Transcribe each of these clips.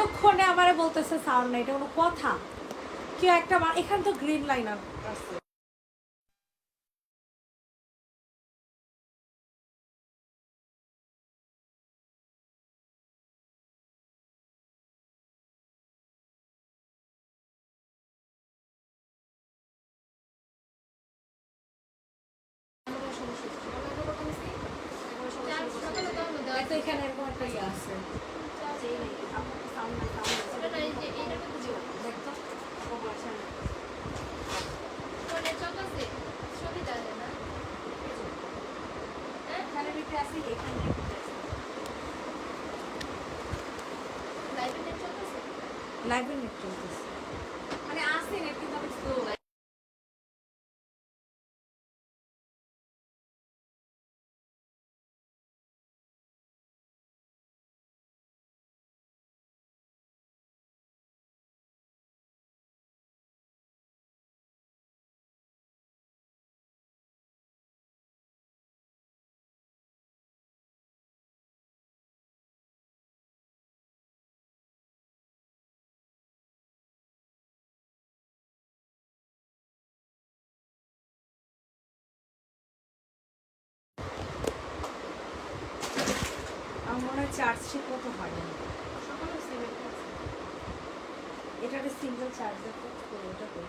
এতক্ষণে আমারে বলতেছে সাউন্ড নাই, এটা কোনো কথা? কেউ একটা এখানে তো গ্রিন লাইন আছে। এখানে এরকম একটা ইয়ে আছে। লাইভে নেট চলতেছে, মানে আসছে নেট কিন্তু অনেক স্লো। আমার মনে হয় চার্জ ঠিক মতো হয় না। এটা একটা সিঙ্গেল চার্জার তো, ওটা তো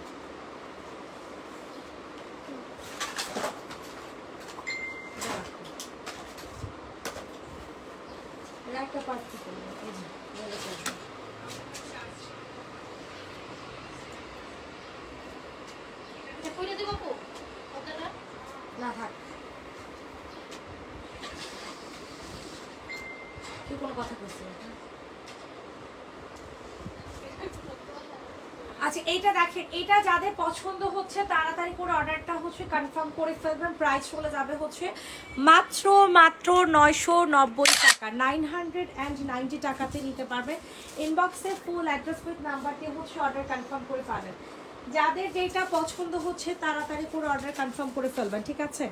একটা পার্ট কি করবো, এই যে বলে করবো। না থাক, তুই কোনো কথা বলছিস? আচ্ছা এইটা দেখেন, এটা যাদের পছন্দ হচ্ছে তাড়াতাড়ি করে অর্ডারটা হচ্ছে কনফার্ম করে ফেলবেন। প্রাইস চলে যাবে হচ্ছে মাত্র মাত্র 990 টাকা, 990 টাকাতে নিতে পারবে। ইনবক্সে ফুল অ্যাড্রেস উইথ নাম্বার দিয়ে হচ্ছে অর্ডার কনফার্ম করে পাবেন। যাদের যেটা পছন্দ হচ্ছে তাড়াতাড়ি করে অর্ডার কনফার্ম করে ফেলবেন, ঠিক আছে?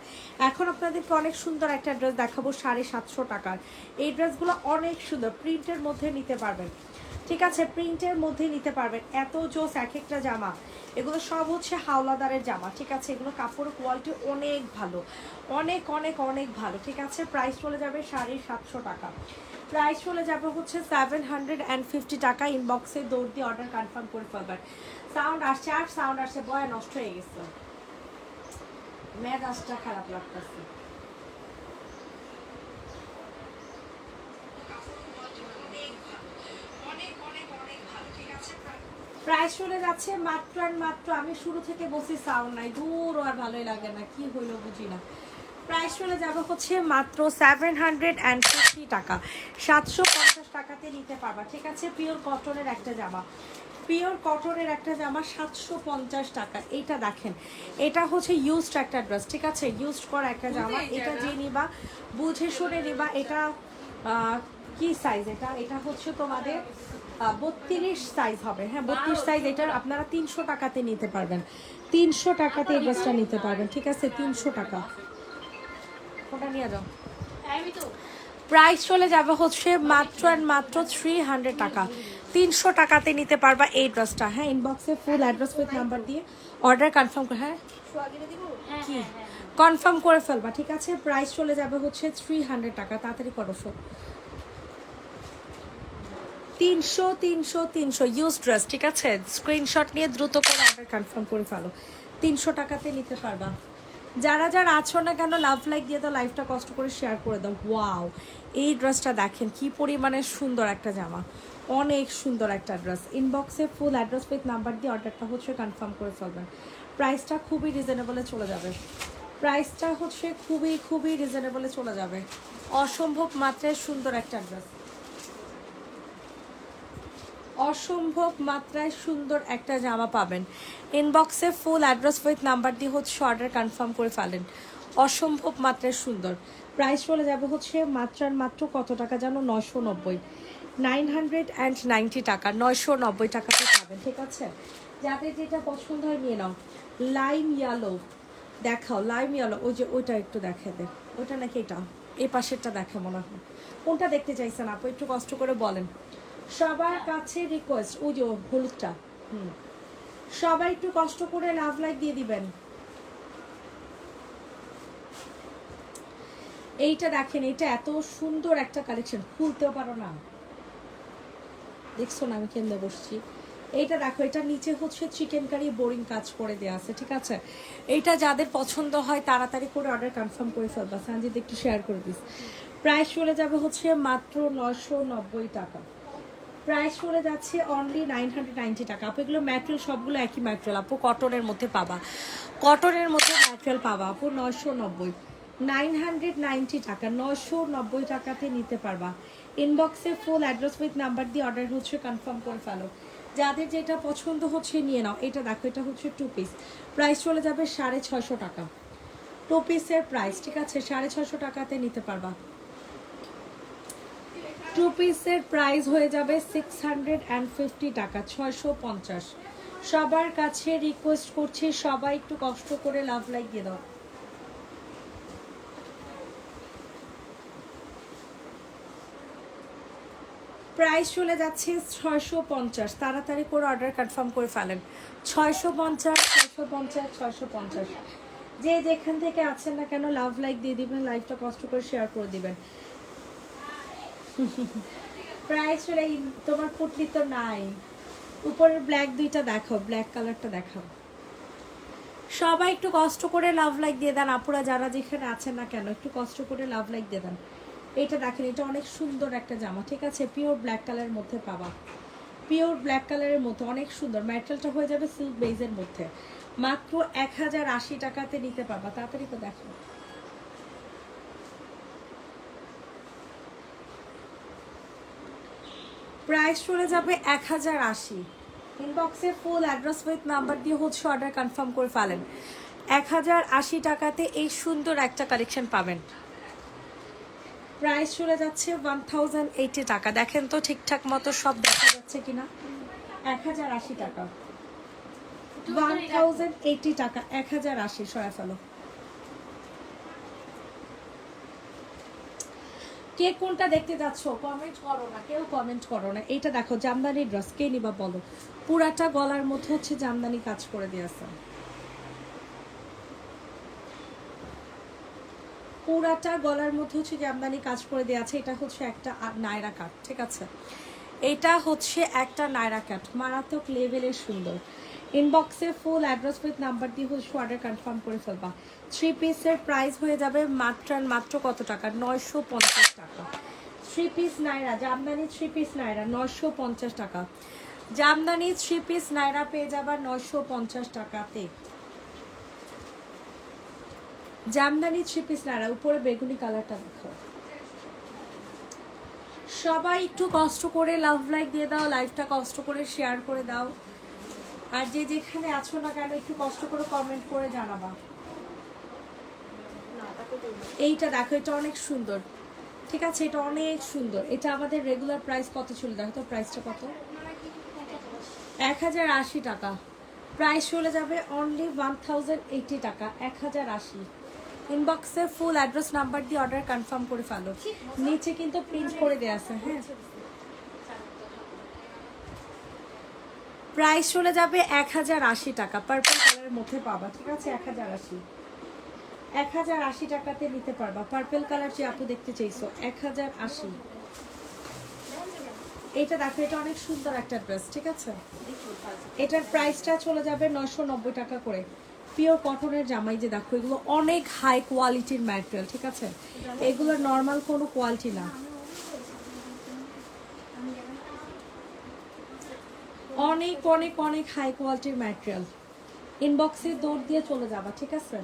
এখন আপনাদেরকে অনেক সুন্দর একটা ড্রেস দেখাবো 750 টাকার। এই ড্রেসগুলো অনেক সুন্দর, প্রিন্টের মধ্যে নিতে পারবেন, ঠিক আছে? প্রিন্টের মধ্যে নিতে পারবেন। এত জোস এক একটা জামা, এগুলো সব হচ্ছে হাওলাদারের জামা, ঠিক আছে? এগুলো কাপড়ের কোয়ালিটি অনেক ভালো, অনেক অনেক অনেক ভালো, ঠিক আছে? প্রাইস চলে যাবে 750 টাকা, প্রাইস চলে যাবে হচ্ছে 750 টাকা। ইনবক্সে দৌড় দিয়ে অর্ডার কনফার্ম করে ফেলবেন। সাউন্ড আসছে, আর সাউন্ড আসছে, বয়া নষ্ট হয়ে গেছে, মেজাজটা খারাপ লাগতেছে। প্রাইস চলে যাচ্ছে মাত্র আর মাত্র, আমি শুরু থেকে বলছি সাউন্ড নাই, দূর আর ভালোই লাগে না, কি হইলো বুঝি না। প্রাইস চলে যাবে হচ্ছে মাত্র 750 টাকা, 750 টাকাতে নিতে পারবা, ঠিক আছে? পিওর কটনের একটা জামা, পিওর কটনের একটা জামা 750 টাকা। এইটা দেখেন, এটা হচ্ছে ইউজড একটা ড্রেস, ঠিক আছে? ইউজড করা একটা জামা, এটা যে নিবা বুঝে শুনে নিবা। এটা কি সাইজ? এটা এটা হচ্ছে তোমাদের 32 সাইজ হবে, হ্যাঁ 32 সাইজ। এটা আপনারা 300 টাকাতে নিতে পারবেন, 300 টাকাতে এই ড্রেসটা নিতে পারবেন, ঠিক আছে? 300 টাকা, ওটা নিয়ে যাও। প্রাইস চলে যাবে হচ্ছে মাত্র আর মাত্র 300 টাকা, 300 টাকাতে নিতে পারবা এই ড্রেসটা, হ্যাঁ? ইনবক্সে ফুল অ্যাড্রেস উইথ নাম্বার দিয়ে অর্ডার কনফার্ম করে, হ্যাঁ কি কনফার্ম করে ফেলবা, ঠিক আছে? প্রাইস চলে যাবে হচ্ছে 300 টাকা, তাড়াতাড়ি করো। 300 300 300 ইউজ ড্রেস, ঠিক আছে? স্ক্রিনশট নিয়ে দ্রুত করে অর্ডার কনফার্ম করে ফেলো, 300 টাকাতে নিতে পারবা। যারা যারা আছো না কেন লাভ লাইক দিয়ে দাও, লাইভটা কষ্ট করে শেয়ার করে দাও। ওয়াও, এই ড্রেসটা দেখেন কি পরিমাণে সুন্দর একটা জামা, অনেক সুন্দর একটা ড্রেস। ইনবক্সে ফুল অ্যাড্রেস উইথ নাম্বার দিয়ে অর্ডারটা হচ্ছে কনফার্ম করে ফেলবেন। প্রাইসটা খুবই রিজনেবলে চলে যাবে, প্রাইসটা হচ্ছে খুবই খুবই রিজনেবলে চলে যাবে। অসম্ভব মাত্রায় সুন্দর একটা ড্রেস, অসম্ভব মাত্রায় সুন্দর একটা জামা পাবেন। ইনবক্সে ফুল অ্যাড্রেস উইথ নাম্বার দিয়ে হচ্ছে অর্ডার কনফার্ম করে ফেলেন। অসম্ভব মাত্রায় সুন্দর। প্রাইস চলে যাবে হচ্ছে মাত্রার মাত্র কত টাকা জানো? 990, 990 টাকা, 990 টাকাতে পাবেন, ঠিক আছে? যাদের যেটা পছন্দ হয় নিয়ে নাও। লাইম ইয়েলো দেখাও, লাইম ইয়েলো, ওই যে ওইটা একটু দেখে দে, ওইটা নাকি এটা, এই পাশেরটা দেখে মনে হয়। কোনটা দেখতে চাইছেন আপু? একটু কষ্ট করে বলেন। সবার কাছে রিকোয়েস্ট, ওই যে হলুদটা, সবাই একটু কষ্ট করে লাভ লাইক দিয়ে দিবেন। এইটা দেখেন, এটা এত সুন্দর একটা কালেকশন, খুলতেও পারো না, দেখছো না আমি কেমনে বসছি। এইটা দেখো, এটা নিচে হচ্ছে চিকেন কারি বোরিং কাজ করে দেওয়া আছে, ঠিক আছে। এইটা যাদের পছন্দ হয় তাড়াতাড়ি করে অর্ডার কনফার্ম করে ফেলবা। সানজিদ একটু শেয়ার করে দিস। প্রাইস চলে যাবে হচ্ছে মাত্র 990 টাকা। প্রাইস চলে যাচ্ছে অনলি 990 টাকা। আপু এগুলো ম্যাটেরিয়াল সবগুলো একই ম্যাটেরিয়াল আপু, কটনের মধ্যে পাবা, কটনের মধ্যে ম্যাটেরিয়াল পাবা আপু। 990, 990 টাকা, 990 টাকাতে নিতে পারবা। ইনবক্সে ফুল অ্যাড্রেস উইথ নাম্বার দিয়ে অর্ডার হচ্ছে কনফার্ম করে ফেলো। যাদের যেটা পছন্দ হচ্ছে নিয়ে নাও। এটা দেখো, এটা হচ্ছে 2 পিস, প্রাইস চলে যাবে 650 টাকা। 2 পিসের প্রাইস, ঠিক আছে, 650 টাকাতে নিতে পারবা। 2 পিসের প্রাইস হয়ে যাবে 650 টাকা, 650। সবার কাছে রিকোয়েস্ট করছি, সবাই একটু কষ্ট করে লাভ লাইক দিয়ে দাও। প্রাইস চলে যাচ্ছে 650, তাড়াতাড়ি করে অর্ডার কনফার্ম করে ফেলেন। 650, 650, 650। যে যেখান থেকে আছেন না কেন লাভ লাইক দিয়ে দিবেন, লাইভটা কষ্ট করে শেয়ার করে দিবেন। প্রাইস চলে, তোমার পুটলি তো নাই, উপরের ব্ল্যাক দুইটা দেখাও, ব্ল্যাক কালারটা দেখাও। সবাই একটু কষ্ট করে লাভ লাইক দিয়ে দেন আপুরা, যারা যেখানে আছেন না কেন একটু কষ্ট করে লাভ লাইক দিয়ে দেন। এটা দেখেন, এটা অনেক সুন্দর একটা জামা, ঠিক আছে, পিওর ব্ল্যাক কালারের মধ্যে পাবা, পিওর ব্ল্যাক কালারের মধ্যে অনেক সুন্দর। ম্যাটেরিয়ালটা হয়ে যাবে সিল্ক বেজের মধ্যে, মাত্র 1080 টাকাতে নিতে পারবা। তাড়াতাড়ি তো দেখো। প্রাইস চলে যাবে 1080। ইনবক্সে ফুল অ্যাড্রেস উইথ নাম্বার দিয়ে হচ্ছে অর্ডার কনফার্ম করে ফেলেন। 1080 টাকাতে এই সুন্দর একটা কালেকশন পাবেন। প্রাইস চলে যাচ্ছে 1080 টাকা। দেখেন তো ঠিকঠাক মতো সব দেখা যাচ্ছে কিনা। 1080 টাকা, 1080 টাকা, 1080 সরা ফেলো। কে কোনটা দেখতে যাচ্ছ কমেন্ট করো না, কেউ কমেন্ট করো না। এইটা দেখো, জামদানি ড্রেস, কে নিবা বলো। পুরাটা গলার মধ্যে হচ্ছে জামদানি কাজ করে দিয়েছে, পুরাটা গলার মধ্যে হচ্ছে জামদানি কাজ করে দেওয়া আছে। এটা হচ্ছে একটা নায়রা কাট, ঠিক আছে, এটা হচ্ছে একটা নায়রা কাট, মারাত্মক লেভেলের সুন্দর। ইনবক্সে ফুল অ্যাড্রেস উইথ নাম্বার দিয়ে হচ্ছে অর্ডার কনফার্ম করে ফেলবা। 3 পিসের প্রাইস হয়ে যাবে মাত্র কত টাকা, 950 টাকা। 3 পিস নায়রা জামদানি, 3 পিস নায়রা 950 টাকা। জামদানি 3 পিস নায়রা পেয়ে যাবার 950 টাকাতে। জামদানি 3 পিস নায়রা, উপরে বেগুনি কালারটা দেখো। সবাই একটু কষ্ট করে লাভ লাইক দিয়ে দাও, লাইভটা কষ্ট করে শেয়ার করে দাও। আর যে যেখানে আছো না কেন একটু কষ্ট করে কমেন্ট করে জানাবা। এইটা দেখো, এটা অনেক সুন্দর, ঠিক আছে, এটা অনেক সুন্দর। এটা আমাদের রেগুলার প্রাইস কত ছিল দেখো তো, প্রাইসটা কত, 1080 টাকা। প্রাইস চলে যাবে অনলি 1080 টাকা, 1080। ইনবক্সে ফুল অ্যাড্রেস নাম্বার দিয়ে অর্ডার কনফার্ম করে ফেলো। নিচে কিন্তু প্রিন্ট করে দেওয়া আছে। হ্যাঁ, প্রাইস চলে যাবে 1080 টাকা, পার্পল কালারের মধ্যে পাবা, ঠিক আছে, 1080, 1080 টাকাতে নিতে পারবা। পার্পল কালার যে আপু দেখতে চাইছো, 1080। এটা দেখো, এটা অনেক সুন্দর একটা ড্রেস, ঠিক আছে, এটার প্রাইসটা চলে যাবে 990 টাকা করে। পিওর কটনের জামাই, যে দেখো এগুলো অনেক হাই কোয়ালিটির ম্যাটেরিয়াল, ঠিক আছে, এগুলো নর্মাল কোনো কোয়ালিটি না, অনেক অনেক অনেক হাই কোয়ালিটির ম্যাটেরিয়াল। ইনবক্সে দৌড় দিয়ে চলে যাবা, ঠিক আছে।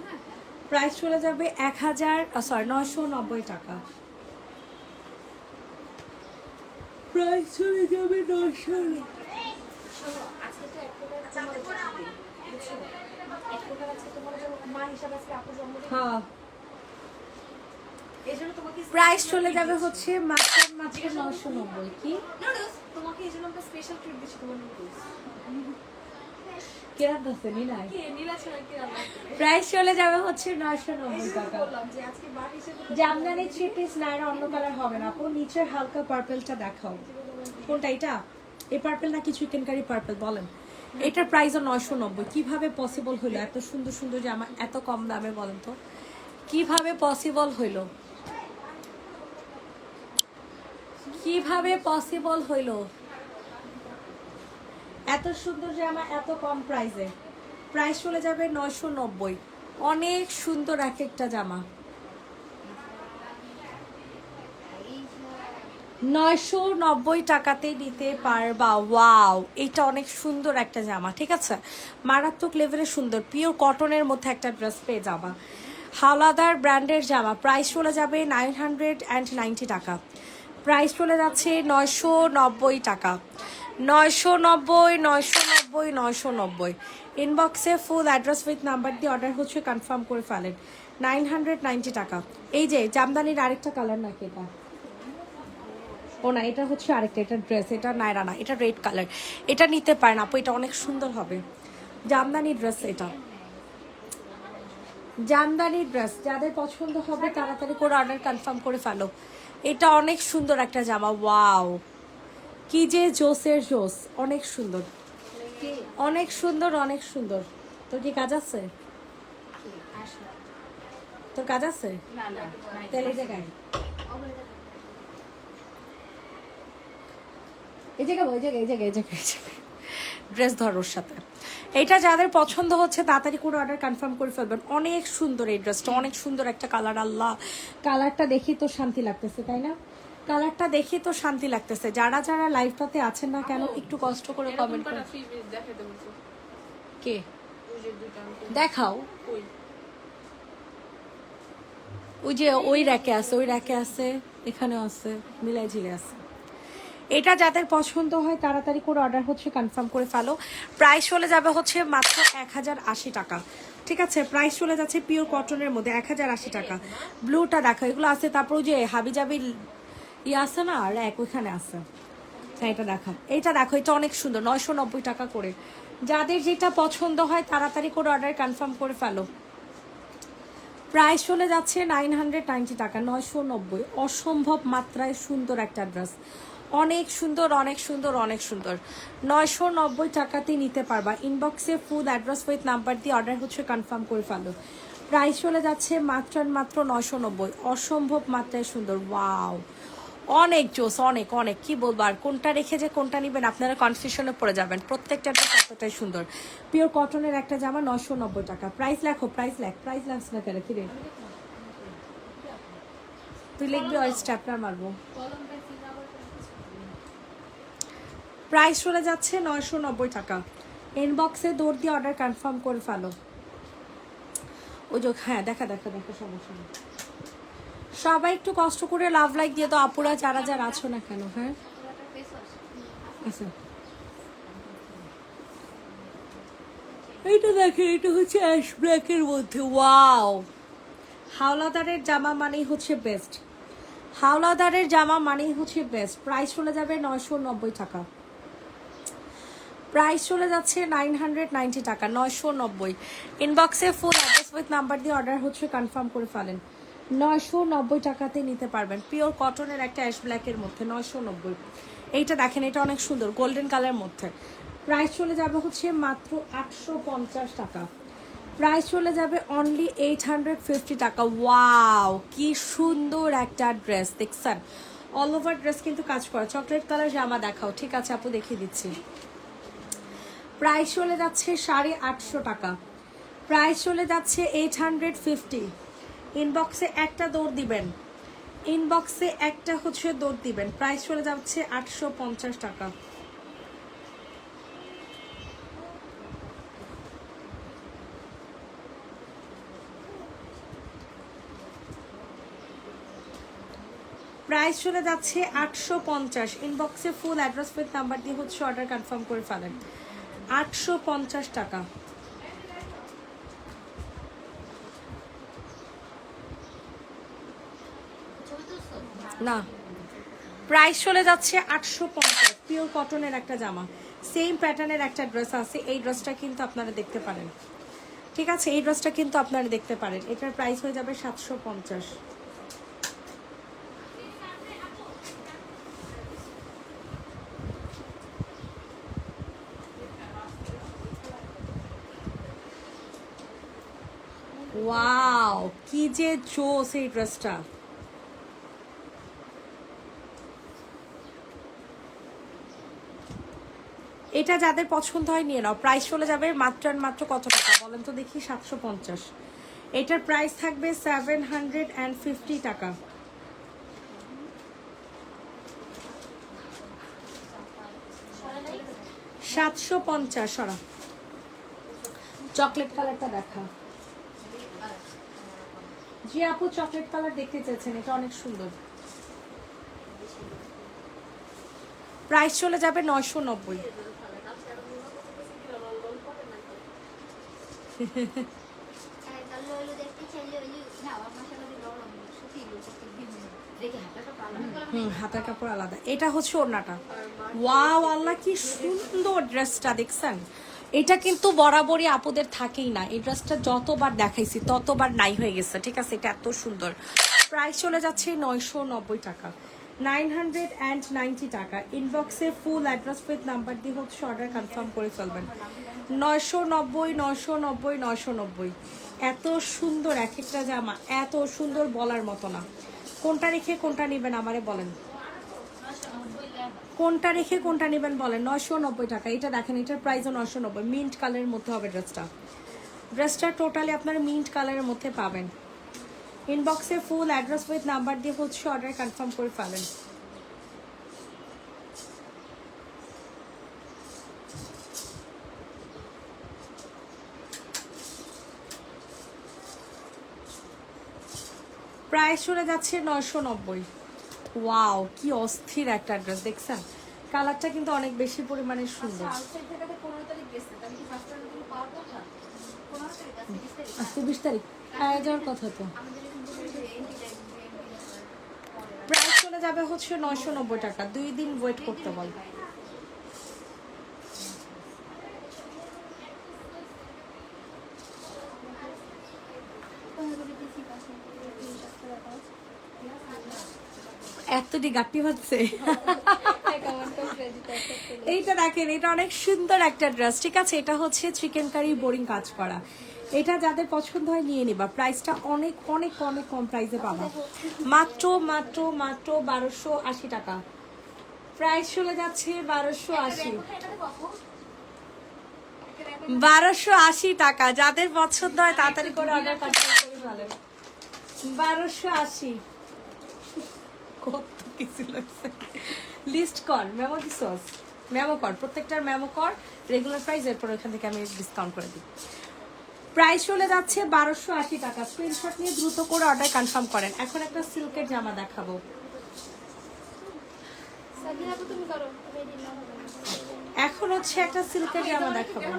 প্রাইস চলে যাবে 990 টাকা। প্রাইস চলে যাবে 900। হ্যাঁ, প্রাইস চলে যাবে হচ্ছে মাত্র 990। কি তোমাকে এই জন্য আমরা স্পেশাল ট্রিট দিচ্ছি তোমার নুডলস। কেরাত আছে নীলা, নীলা ছাড়া কেরাত। প্রাইস চলে যাবে হচ্ছে 990 টাকা। জামদানি 3 পিস নায়রা অন্য কালার হবে না আপু। নিচের হালকা পার্পলটা দেখাও, কোনটা এটা? এই পার্পল নাকি চিকেন কারি পার্পল বলেন? এটার প্রাইসও 990। কিভাবে পসিবল হলো এত সুন্দর সুন্দর জামা এত কম দামে বলেন তো? কিভাবে পসিবল হইলো? কিভাবে পসিবল হইলো এত সুন্দর জামা এত কম প্রাইসে? প্রাইস চলে যাবে 990। অনেক সুন্দর এক একটা জামা 990 টাকাতে নিতে পারবা। ওয়াও, এটা অনেক সুন্দর একটা জামা, ঠিক আছে, মারাত্মক লেভেলের সুন্দর পিওর কটনের মধ্যে একটা ড্রেস পেয়ে যাবা। হাওলাদার ব্র্যান্ডের জামা, প্রাইস চলে যাবে 990 টাকা। প্রাইস চলে যাচ্ছে 990 টাকা। 990, 990, 990। ইনবক্সে ফুল অ্যাড্রেস উইথ নাম্বার দিয়ে অর্ডার হচ্ছে, কনফার্ম করে ফেলেন। 990 টাকা। এই যে জামদানির আরেকটা কালার নাকি এটা? ও না, এটা হচ্ছে আরেকটা, এটা ড্রেস, এটা নায়রা না, এটা রেড কালার। এটা নিতে পারেন আপু, এটা অনেক সুন্দর হবে। জামদানি ড্রেস, এটা জামদানি ড্রেস, যাদের পছন্দ হবে তাড়াতাড়ি করে অর্ডার কনফার্ম করে ফেলো। এটা অনেক সুন্দর একটা জামা। ওয়াও, কি যে জোসের জোস, অনেক সুন্দর, অনেক সুন্দর, অনেক সুন্দর। তোর কি কাজ আছে? তোর কাজ আছে? তাহলে এই জায়গায় এই জায়গায় ওই জায়গায় এই জায়গায় এই জায়গায় ড্রেস ধরোর সাথে। এটা যাদের পছন্দ হচ্ছে তাড়াতাড়ি করে অর্ডার কনফার্ম করে ফেলবেন। অনেক সুন্দর এই ড্রেসটা, অনেক সুন্দর একটা কালার। আল্লাহ, কালারটা দেখি তো শান্তি লাগতেছে, তাই না? কালারটা দেখি তো শান্তি লাগতেছে। যারা যারা লাইভটাতে আছেন না কেন একটু কষ্ট করে কমেন্ট করুন। কে দেখাও? ওই যে ওই র্যাকে আছে, ওই র্যাকে আছে, এখানেও আছে, মিলাই ঝিলে আছে। এটা যাদের পছন্দ হয় তাড়াতাড়ি করে অর্ডার হচ্ছে, কনফার্ম করে ফেলো। প্রাইস চলে যাবে হচ্ছে মাত্র 1080 টাকা, ঠিক আছে? প্রাইস চলে যাচ্ছে পিওর কটনের মধ্যে 1080 টাকা। ব্লুটা দেখো, এগুলো আছে। তারপর ওই যে হাবিজাবি ইয়ে আছে না, র্যাক, ওইখানে আছে। হ্যাঁ, এটা দেখো, এটা দেখো, এটা অনেক সুন্দর, 990 টাকা করে। যাদের যেটা পছন্দ হয় তাড়াতাড়ি করে অর্ডার কনফার্ম করে ফেলো। প্রাইস চলে যাচ্ছে 990 টাকা, 990। অসম্ভব মাত্রায় সুন্দর একটা ড্রেস, অনেক সুন্দর, অনেক সুন্দর, অনেক সুন্দর। 990 টাকাতেই নিতে পারবা। ইনবক্সে ফুল অ্যাড্রেস উইথ নাম্বার দিয়ে অর্ডার হচ্ছে, কনফার্ম করে ফেলো। প্রাইস চলে যাচ্ছে মাত্র মাত্র 990। অসম্ভব মাত্রায় সুন্দর। ওয়াও, অনেক জোস, অনেক অনেক, কি বলবো আর, কোনটা রেখে যে কোনটা নেবেন আপনারা কনফিউশনে পড়ে যাবেন। প্রত্যেকটা ড্রেস এতটাই সুন্দর। পিওর কটনের একটা জামা 990 টাকা। প্রাইস লেখো, প্রাইস লেখ, প্রাইস লাগছে না কেন? কি রে তুই লিখবি আর স্ট্যাপলার মারবো। প্রাইস চলে যাচ্ছে 990 টাকা। ইনবক্সে দৌড় দিয়ে অর্ডার কনফার্ম করে ফেলো। ওই যে হ্যাঁ, দেখা দেখা দেখা, সমস্যা নেই। সবাই একটু কষ্ট করে লাভ লাইক দিয়ে তো আপুরা যারা যারা আছো না কেন। হ্যাঁ, আচ্ছা, এইটা দেখেন, এটা হচ্ছে অ্যাশ ব্ল্যাকের মধ্যে। ওয়াও, হাওলাদারের জামা মানেই হচ্ছে বেস্ট। হাওলাদারের জামা মানেই হচ্ছে বেস্ট। প্রাইস চলে যাবে 990 টাকা। প্রাইস চলে যাচ্ছে 990 টাকা, 990। ইনবক্সে ফুল অ্যাড্রেস উইথ নাম্বার দিয়ে অর্ডার হচ্ছে, কনফার্ম করে ফেলেন। 990 টাকাতে নিতে পারবেন। পিওর কটনের একটা অ্যাশ ব্ল্যাকের মধ্যে 990। এইটা দেখেন, এটা অনেক সুন্দর, গোল্ডেন কালারের মধ্যে। প্রাইস চলে যাবে হচ্ছে মাত্র 850 টাকা। প্রাইস চলে যাবে অনলি 850 টাকা। ওয়াও, কি সুন্দর একটা ড্রেস, দেখছেন? অল ওভার ড্রেস কিন্তু কাজ করা। চকলেট কালার জামা দেখাও। ঠিক আছে আপু, দেখিয়ে দিচ্ছি। প্রাইস চলে যাচ্ছে 850 টাকা। প্রাইস চলে যাচ্ছে 850। ইনবক্সে একটা দৌড় দিবেন, ইনবক্সে একটা হচ্ছে দৌড় দিবেন। প্রাইস চলে যাচ্ছে 850 টাকা। প্রাইস চলে যাচ্ছে 850। ইনবক্সে ফুল অ্যাড্রেস উইথ নাম্বার দিয়ে হচ্ছে অর্ডার কনফার্ম করে ফেলেন। 850 টাকা। না, প্রাইস চলে যাচ্ছে 850। পিওর কটনের একটা জামা, সেম প্যাটার্নের একটা ড্রেস আছে। এই ড্রেসটা কিন্তু আপনারা দেখতে পারেন, ঠিক আছে? এই ড্রেসটা কিন্তু আপনারা দেখতে পারেন। এটার প্রাইস হয়ে যাবে 750। ওয়াও কি যে জোস এই ড্রেসটা। এটা যাদের পছন্দ হয় নিয়ে নাও। প্রাইস চলে যাবে মাত্র আর মাত্র কত টাকা বলেন তো দেখি? 750। এটার প্রাইস থাকবে 750 টাকা। 750 সরা। চকলেট কালারটা দেখা। জি আপু চকলেট কালার দেখতে চাইছেন, এটা অনেক সুন্দর। প্রাইস চলে যাবে 990। হাতার কাপড় আলাদা। এটা হচ্ছে ওড়নাটা। ওয়াও আল্লাহ কি সুন্দর ড্রেসটা দেখছেন। এটা কিন্তু বরাবরই আপুদের থাকেই না, এই ড্রেসটা যতবার দেখাইছি ততবার নাই হয়ে গেছে, ঠিক আছে? এটা এত সুন্দর। প্রাইস চলে যাচ্ছে 990 টাকা, 990 টাকা। ইনবক্সে ফুল অ্যাড্রেস উইথ নাম্বার দিয়ে হচ্ছে অর্ডার কনফার্ম করে ফেলবেন। 990 990 990। এত সুন্দর এক একটা জামা, এত সুন্দর বলার মতো না। কোনটা রেখে কোনটা নেবেন আমারে বলেন, কোনটা রেখে কোনটা নেবেন বলেন। 990 টাকা। এটা দেখেন, এটার প্রাইসও 990। মিন্ট কালারের মধ্যে হবে ড্রেসটা। ড্রেসটা টোটালি আপনারা মিন্ট কালারের মধ্যে পাবেন। ইনবক্সে ফুল অ্যাড্রেস উইথ নাম্বার দিয়ে হচ্ছে অর্ডার কনফার্ম করে ফেলেন। প্রাইস চলে যাচ্ছে 990। ওয়াও কি অস্থির একটা ড্রেস দেখছেন। কালারটা কিন্তু অনেক বেশি পরিমাণে সুন্দর। আজকে 20 তারিখ যাওয়ার কথা তো। প্রাইস চলে যাবে হচ্ছে 990 টাকা। 2 দিন ওয়েট করতে বল। এতটি গাটি হচ্ছে। এইটা দেখেন, এটা অনেক সুন্দর একটা ড্রেস, ঠিক আছে? এটা হচ্ছে চিকেন কারি বোরিং কাজ করা। এটা যাদের পছন্দ হয় নিয়ে নিবা। প্রাইসটা অনেক অনেক অনেক কম প্রাইসে পাবা, মাত্র মাত্র মাত্র 1280 টাকা। প্রাইস চলে যাচ্ছে 1280। 1280 টাকা। যাদের পছন্দ হয় তাড়াতাড়ি করে অর্ডার করতে পারেন। 1280। কত কিছু লাগছে। লিস্ট কর, মেমো দিছস, মেমো কর, প্রত্যেকটার মেমো কর। রেগুলার প্রাইস, এরপর ওখান থেকে আমি ডিসকাউন্ট করে দিই। প্রাইস চলে যাচ্ছে 1280 টাকা। স্ক্রিনশট নিয়ে দ্রুত করে অর্ডার কনফার্ম করেন। এখন একটা সিল্কের জামা দেখাবো। এখন হচ্ছে একটা সিল্কের জামা দেখাবো।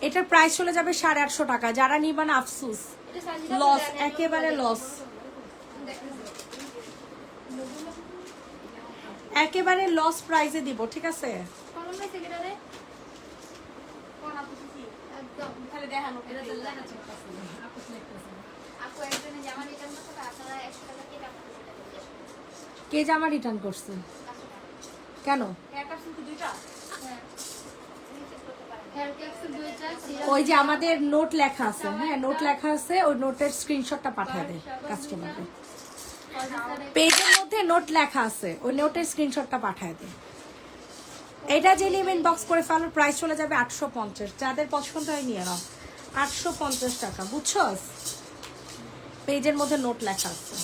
এটার প্রাইস চলে যাবে 850 টাকা। যারা নিবেন আফসুস, লস, একেবারে লস, একেবারে লস প্রাইসে দিব, ঠিক আছে? কে জামা রিটার্ন করছে কেন? ওই যে আমাদের নোট লেখা আছে, হ্যাঁ নোট লেখা আছে, ওই নোটের স্ক্রিনশটটা পাঠিয়ে দেয় কাস্টমারকে। পেজের মধ্যে নোট লেখা আছে, ওই নোটের স্ক্রিনশটটা পাঠিয়ে দেয়। এটা যে লিমিট বক্স করে ফেলো। প্রাইস চলে যাবে 850। যাদের পছন্দ হয় নিয়ে নাও। 850 টাকা, বুঝছস? পেজের মধ্যে নোট লেখা আছে।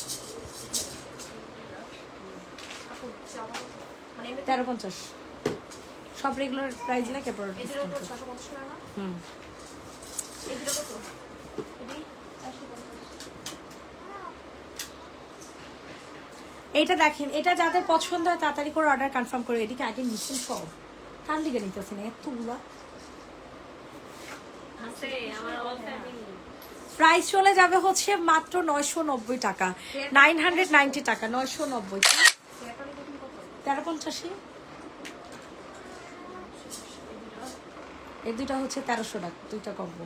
1350 সব রেগুলার প্রাইস লাগে। হুম, এইটা দেখেন, এটা যাদের পছন্দ হয় তাড়াতাড়ি করে অর্ডার কনফার্ম করে। এদিকে আগে নিচ্ছেন সব, কার লিগে নিতেছে না এতগুলা। প্রাইস চলে যাবে হচ্ছে মাত্র 990 টাকা, 990 টাকা, 990। 1350। এই দুইটা হচ্ছে 1300 টাকা, দুইটা কম্বো।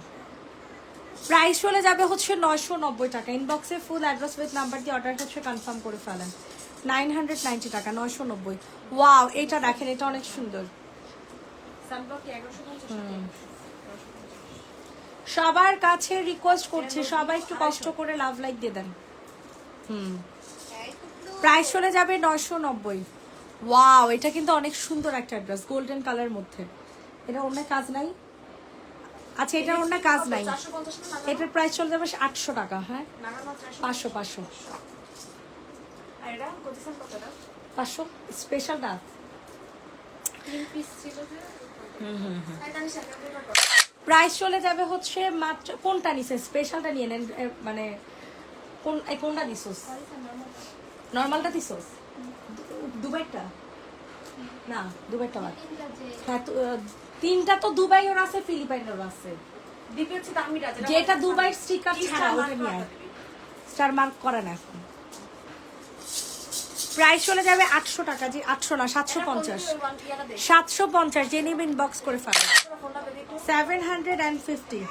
প্রাইস চলে যাবে হচ্ছে 990 টাকা। ইনবক্সে ফুল অ্যাড্রেস উইথ নাম্বার দিয়ে অর্ডার হচ্ছে কনফার্ম করে ফেলেন। 990 টাকা, 990। ওয়াও এটা দেখেন, এটা অনেক সুন্দর। সবার কাছে রিকোয়েস্ট করছি, সবাই একটু কষ্ট করে লাভ লাইক দিয়ে দেন। প্রাইস চলে যাবে 990। ওয়াও, এটা কিন্তু অনেক সুন্দর একটা ড্রেস, গোল্ডেন কালার মধ্যে। এটা অন্য কাজ নাই? আচ্ছা, এটার অন্য কাজ নাই। এটার প্রাইস চলে যাবে 800 টাকা। হ্যাঁ, 500 500 স্পেশালটা। প্রাইস চলে যাবে হচ্ছে মাত্র, কোনটা নিছে? স্পেশালটা নিয়ে নেন, মানে কোনটা দিছোস? নর্মালটা দিছোস? দুবাইটা না, দুবাইটা বাদ। হ্যাঁ, তিনটা তো দুবাইয়ের আছে, ফিলিপাইনের আছে। যেটা দুবাই স্টিকার ছাড়া ওটা নিয়ে আয়, স্টার মার্ক করে না এখন। প্রাইস চলে যাবে 800 টাকা। জি 800 না, 750। 750 যে নিবে ইনবক্স করে ফেলো। 750।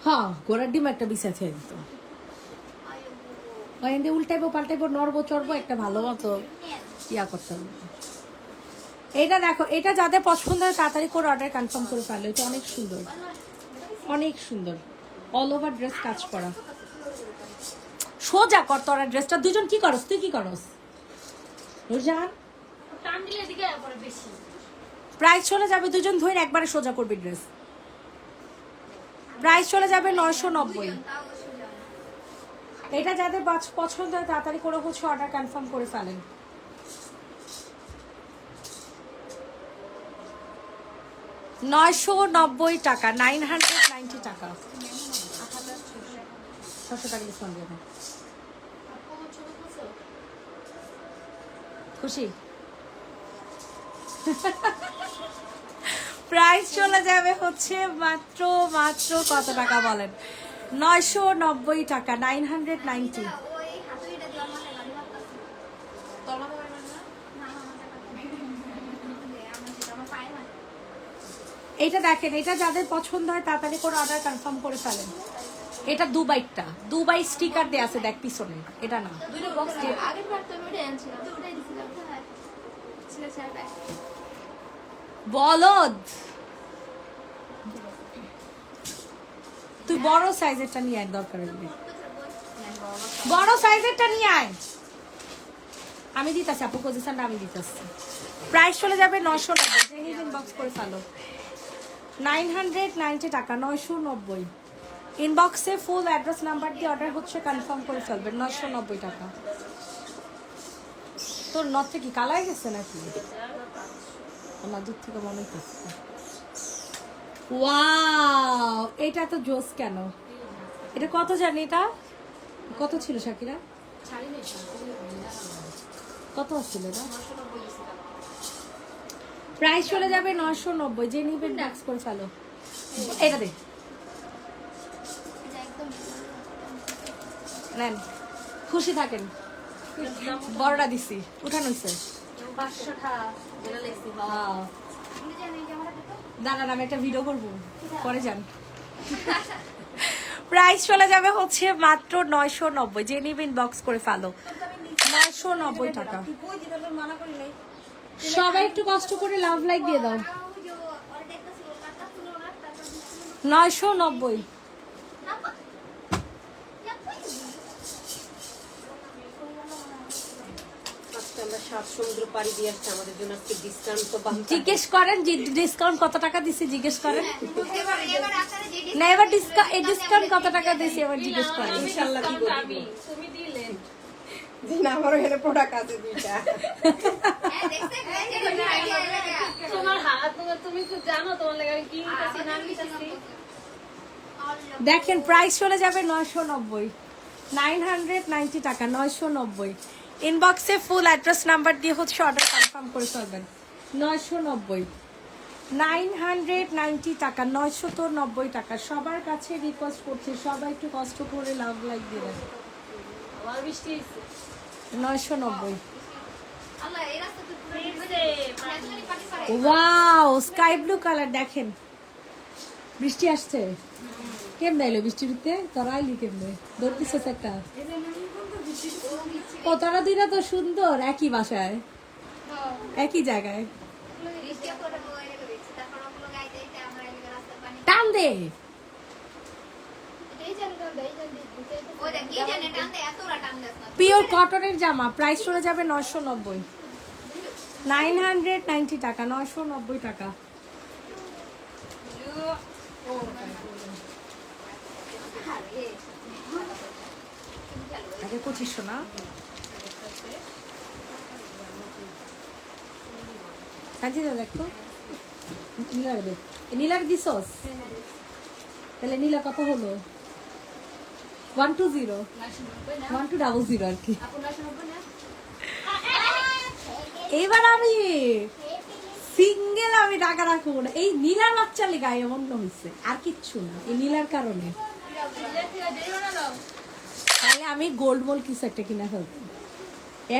হ্যাঁ, ঘোড়ার ডিম একটা বিছাছে একদম। এনে উল্টাইবো পাল্টাইবো নড়বো চড়বো, একটা ভালো মতো ইয়া করতে হবে। এটা দেখো, এটা যাদের পছন্দ হয় তাড়াতাড়ি করে অর্ডার কনফার্ম করে ফেলো। এটা অনেক সুন্দর, অনেক সুন্দর, অল ওভার ড্রেস কাজ করা। সোজা কর তোরা ড্রেসটা। দুজন কি করস? তুই কি করস রোজান? প্রাইস চলে যাবে, দুজন ধরে একবারে সোজা করবি ড্রেস। প্রাইস চলে যাবে 990। এটা যাদের পছন্দ হয় তাড়াতাড়ি করে হচ্ছে অর্ডার কনফার্ম করে ফেলেন। 990 টাকা, 990 টাকা। 600 টাকা ডিসকাউন্ট দিয়ে দেন। খুশি? প্রাইস চলে যাবে হচ্ছে মাত্র কত টাকা বলেন? 990 টাকা, 990। এটা দেখেন, এটা যাদের পছন্দ হয় তাড়াতাড়ি করে অর্ডার কনফার্ম করে ফেলেন। এটা দুবাইটা, দুবাই স্টিকার দেয়া আছে দেখ পিছনে, এটা না। বলদ, তুই বড় সাইজেরটা নিয়ে আয়, দরকার হলে বড় সাইজেরটা নিয়ে আয়। আমি দিতেছি আপু, পজিশনটা আমি দিতেছি। প্রাইস চলে যাবে 990। যে ইনবক্স করে ফেলো। 990 টাকা, 990। ইনবক্সে ফুল অ্যাড্রেস নাম্বার দিয়ে অর্ডার হচ্ছে কনফার্ম করে ফেলবেন। 990 টাকা। তোর নথে কি কালাই গেছে নাকি? না, দূর থেকে মনে হচ্ছে। ওয়াও, এটা তো জোস কেন? এটা কত জানি? এটা কত ছিল শাকিরা? কত ছিল এটা? প্রাইস চলে যাবে 990। যে নিবেন ট্যাক্স করে ফেলো। এটা দে নেন, খুশি থাকেন। বড়টা দিছি, উঠানো হয়েছে। দাঁড়ান, আমি একটা ভিডিও করবো, পরে যান। প্রাইস চলে যাবে হচ্ছে মাত্র 990। যে নিবেন বক্স করে ফেলো। 990 টাকা। সবাই একটু কষ্ট করে লাভ লাইক দিয়ে দাও। 990। জিজ্ঞেস করেন ডিসকাউন্ট কত টাকা দিছি, জিজ্ঞেস করেন না। এবার ডিসকাউন্ট কত টাকা দিছি এবার জিজ্ঞেস করেন। ইনশাআল্লাহ তুমি দিলে দিন, আমারও এখানে প্রোডাক্ট আছে দুইটা। তোমার হাত, তুমি তো জানো তোমার লাগা কি নিতেছি না নিতেছি। দেখেন, প্রাইস চলে যাবে 990। 990 টাকা, 990। ইনবক্সে ফুল অ্যাড্রেস নাম্বার দিয়ে হচ্ছে অর্ডার কনফার্ম করে ফেলবেন। 990, 990 টাকা, 990 টাকা। সবার কাছে রিকোয়েস্ট করছি, সবাই একটু কষ্ট করে লাভ লাইক দিবেন। 990। ওয়াও, স্কাই ব্লু কালার দেখেন, বৃষ্টি আসছে। কেমনে এলো বৃষ্টিতে? তোরা আইলি কেমনে? ধরতেছিস একটা? ও তোরা দুইটা তো সুন্দর, একই বাসায়, একই জায়গায়। টান দে। পিওর কটনের জামা, প্রাইস চলে যাবে 990, 990 টাকা, 990 টাকা। আগে 2500 না? সাজিয়ে দেখো নীলার দেখ, নীলার দিছস? তাহলে নীলা কত হলো? 120, 1200 আর কি। এইবার আমি সিঙ্গেল, আমি টাকা রাখবো না। এই নীলার বাচ্চা লেগে এমন হয়েছে, আর কিচ্ছু না, এই নীলার কারণে। তাহলে আমি গোল্ড মোল্ড কিছু একটা কিনা ফেলতাম,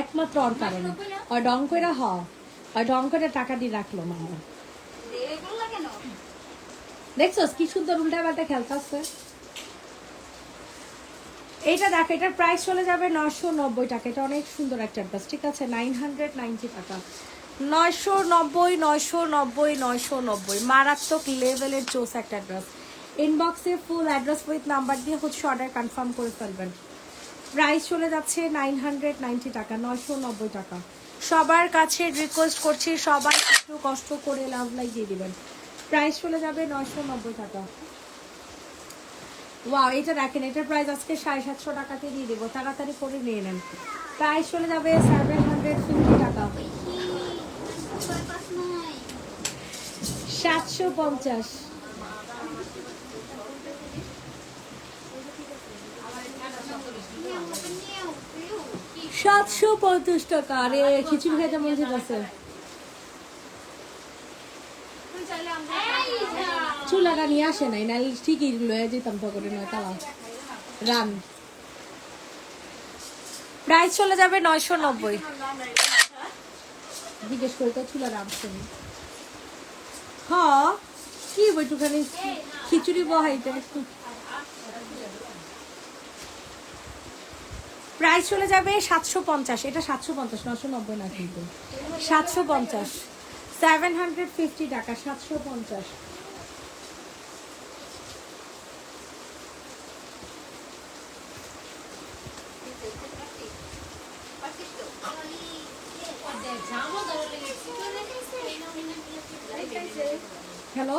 একমাত্র ওর কারণে। ওই ডং করে ওই ডং করে টাকা দিয়ে রাখলো না। আমার দেখছস কি সুন্দর উল্টা পাল্টা খেলতেছে। এইটা দেখো, এটার প্রাইস চলে যাবে 990 টাকা। এটা অনেক সুন্দর একটা ড্রেস, ঠিক আছে? 990 টাকা, 990, 990, 990। মারাত্মক লেভেলের চোস একটা ড্রেস। ইনবক্সে ফুল অ্যাড্রেস উইথ নাম্বার দিয়ে হচ্ছে অর্ডার কনফার্ম করে ফেলবেন। প্রাইস চলে যাচ্ছে 990 টাকা, 990 টাকা। সবার কাছে রিকোয়েস্ট করছি, সবাই একটু কষ্ট করে লাভ লাইক দিয়ে দিবেন। প্রাইস চলে যাবে 990 টাকা। ওয়াও, এটা দেখেন, এটার প্রাইস আজকে 750 টাকাতে দিয়ে দেবো, তাড়াতাড়ি করে নিয়ে নেন। প্রাইস চলে যাবে 750 টাকা, 750, 750 টাকা। আরে খিচুড়ি খাইতে মন চাইছে। চুলাটা নিয়ে আসে নাই, নাহলে ঠিকই লয়ে যেতাম তো করে নয় তালা রান। প্রাইস চলে যাবে 990। জিজ্ঞেস করে তো চুলা রাখছে। হ্যাঁ, কি বইটুখানি খিচুড়ি বহাইতে। প্রাইস চলে যাবে 750। এটা 750, 990 না কিন্তু, 750, 750 টাকা, 750। হ্যালো,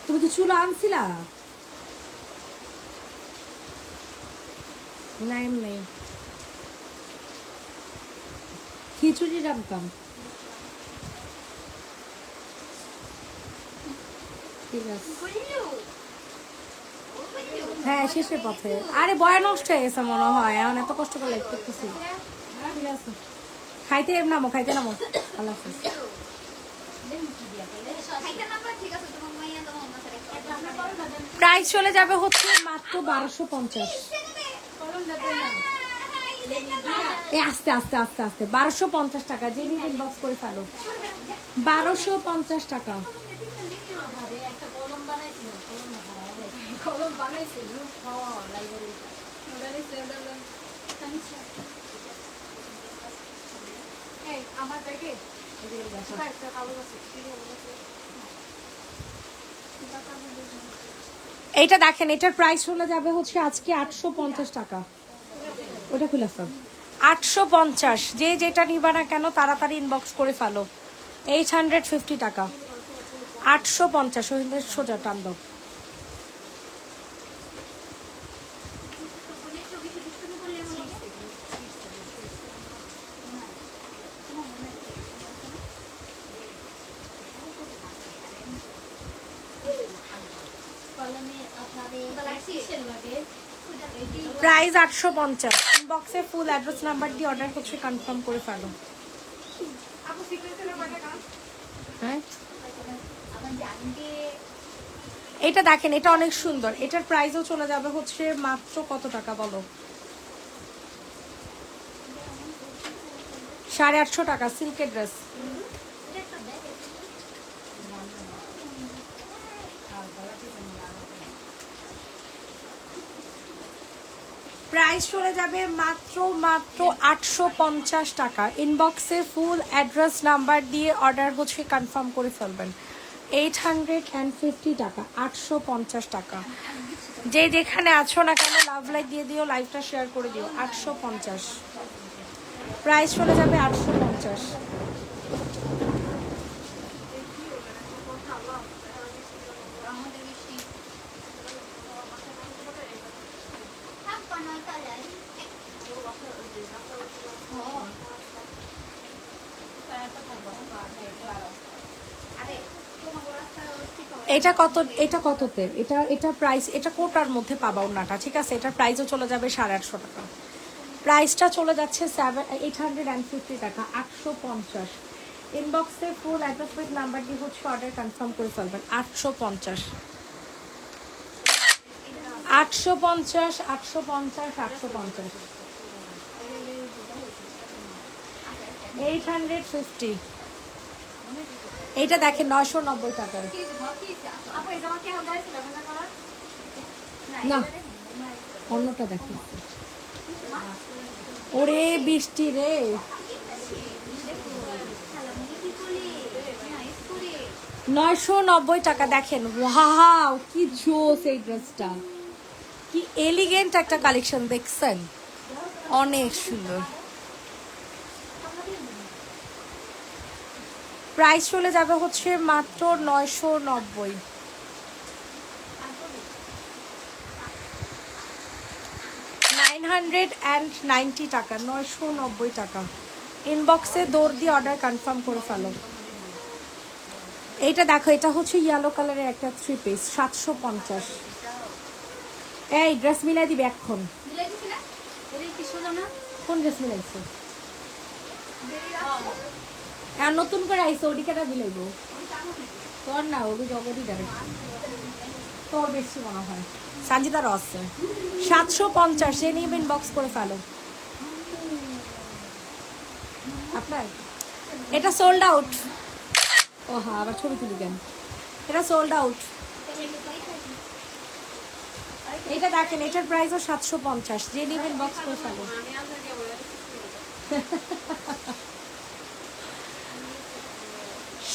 তুমি কি চুলা আনছিলা? নাই নেই, খিচুড়ি রাখতাম। ঠিক আছে, হ্যাঁ শেষের পথে। আরে বয়া নষ্ট হয়ে গেছে মনে হয়, এখন এত কষ্ট করে লাইক করতেছি। ঠিক আছে, খাইতে নামো, খাইতে নামো। আল্লাহ হাফেজ। প্রাইস চলে যাবে হচ্ছে মাত্র 1250। আস্তে আস্তে আস্তে আস্তে 1250 টাকা। যে নিয়ে ইনবক্স করে ফেলো, 1250 টাকা। এইটা দেখেন, এটার প্রাইস চলে যাবে হচ্ছে আজকে 850 টাকা। ওটা খুলে ফেল, 850। যে যেটা নিবা না কেন তাড়াতাড়ি ইনবক্স করে ফেলো। 850 টাকা, 850। সোজা টান দাও। প্রাইস 850। ইনবক্সে ফুল অ্যাড্রেস নাম্বার দিয়ে অর্ডার করছে কনফার্ম করে ফেলো। হ্যাঁ, এটা দেখেন, এটা অনেক সুন্দর। এটার প্রাইসও চলে যাবে হচ্ছে মাত্র কত টাকা বলো? 850 টাকা। সিল্কের ড্রেস। প্রাইস চলে যাবে মাত্র মাত্র 850 টাকা। ইনবক্সে ফুল অ্যাড্রেস নাম্বার দিয়ে অর্ডার হচ্ছে কনফার্ম করে ফেলবেন। 850 টাকা, 850 টাকা। যে যেখানে আছো না কেন লাভ লাইক দিয়ে দিও, লাইভটা শেয়ার করে দিও। 850 প্রাইস চলে যাবে 850। এটা কত, এটা কততে? এটা প্রাইস, এটা কোটার মধ্যে পাবা ওনাটা, ঠিক আছে? এটার প্রাইসও চলে যাবে 850 টাকা। প্রাইসটা চলে যাচ্ছে 850 টাকা, 850। ইনবক্সে ফুল অ্যাড্রেস উইথ নাম্বার দিয়ে হচ্ছে অর্ডার কনফার্ম করে ফেলবেন। 850 850 850 850 850। এইটা দেখেন 990 টাকার। না, অন্যটা দেখেন। ওরে বৃষ্টি রে, 990 টাকা। দেখেন, ওয়াও কি জোস এই ড্রেসটা, কি এলিগেন্ট একটা কালেকশন, দেখছেন? অনেক সুন্দর। প্রাইস চলে যাবে হচ্ছে মাত্র 990। 990 টাকা, 990 টাকা। ইনবক্সে দৌড় দিয়ে অর্ডার কনফার্ম করে ফেলো। এইটা দেখো, এটা হচ্ছে ইয়েলো কালারের একটা 3 পিস, 750। এই ড্রেস মিলাই দিবে এখন। কোন ড্রেস মিলাইছে? আর নতুন করে আইসো, ওদিকেটা মিলাইবো তোর না, ওগুলো জগৎই দেবে তোর বেশি মনে হয়। সানজিদারও আছে 750, সে নিয়ে ইনবক্স করে ফেলো। আপনার এটা সোল্ড আউট। ও হ্যাঁ, আবার ছবি তুলি কেন? এটা সোল্ড আউট। এটা দেখেন, এটার প্রাইসও 750, যে নিয়ে ইনবক্স করে ফেলো।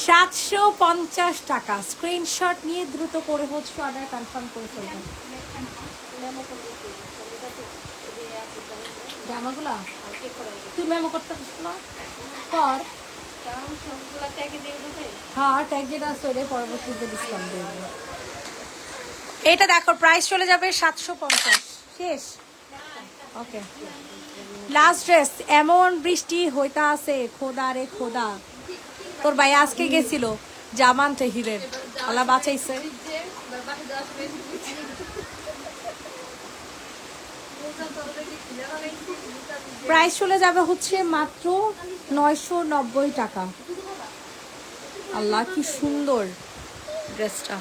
750 টাকা। স্ক্রিনশট নিয়ে দ্রুত করে হচ্ছে অর্ডার কনফার্ম করে ফেলবেন। জামাগুলা তুই মেমো করতে পারছিস না? কর। হ্যাঁ, ট্যাগ যেটা আছে ওটা পরবর্তীতে ডিসকাউন্ট দিয়ে দেবো। এটা দেখো, প্রাইস চলে যাবে 750। শেষ। ওকে, লাস্ট ড্রেস। এমন বৃষ্টি হইতা আছে, খোদা রে খোদা। তোর ভাই আজকে গেছিল জামানতে হিরের, আল্লাহ বাঁচাইছে। প্রাইস চলে যাবে হচ্ছে মাত্র 990 টাকা। আল্লাহ কি সুন্দর ড্রেসটা।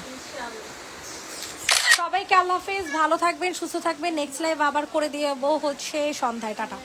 সবাইকে আল্লাহ হাফেজ, ভালো থাকবেন, সুস্থ থাকবেন। নেক্সট লাইভ আবার করে দিয়ে হচ্ছে সন্ধ্যায়। টাটা।